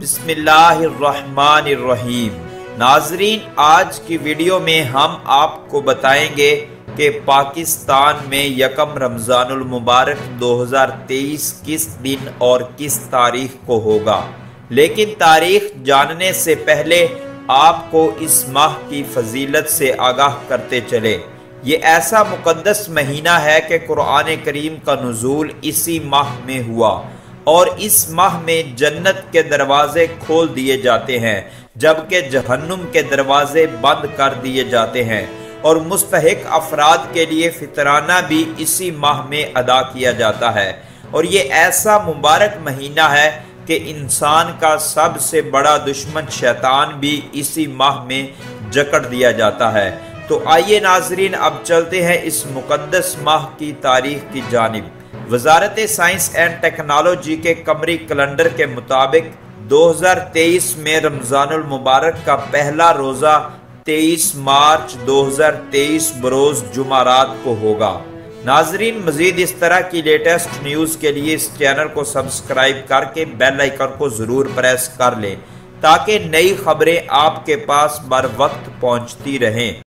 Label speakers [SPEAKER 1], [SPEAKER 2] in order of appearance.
[SPEAKER 1] بسم اللہ الرحمن الرحیم۔ ناظرین، آج کی ویڈیو میں ہم آپ کو بتائیں گے کہ پاکستان میں یکم رمضان المبارک 2023 کس دن اور کس تاریخ کو ہوگا، لیکن تاریخ جاننے سے پہلے آپ کو اس ماہ کی فضیلت سے آگاہ کرتے چلے۔ یہ ایسا مقدس مہینہ ہے کہ قرآن کریم کا نزول اسی ماہ میں ہوا، اور اس ماہ میں جنت کے دروازے کھول دیے جاتے ہیں جبکہ جہنم کے دروازے بند کر دیے جاتے ہیں، اور مستحق افراد کے لیے فطرانہ بھی اسی ماہ میں ادا کیا جاتا ہے۔ اور یہ ایسا مبارک مہینہ ہے کہ انسان کا سب سے بڑا دشمن شیطان بھی اسی ماہ میں جکڑ دیا جاتا ہے۔ تو آئیے ناظرین، اب چلتے ہیں اس مقدس ماہ کی تاریخ کی جانب۔ وزارت سائنس اینڈ ٹیکنالوجی کے قمری کیلنڈر کے مطابق 2023 میں رمضان المبارک کا پہلا روزہ 23 مارچ 2023 بروز جمعرات کو ہوگا۔ ناظرین، مزید اس طرح کی لیٹسٹ نیوز کے لیے اس چینل کو سبسکرائب کر کے بیل آئیکن کو ضرور پریس کر لیں تاکہ نئی خبریں آپ کے پاس بر وقت پہنچتی رہیں۔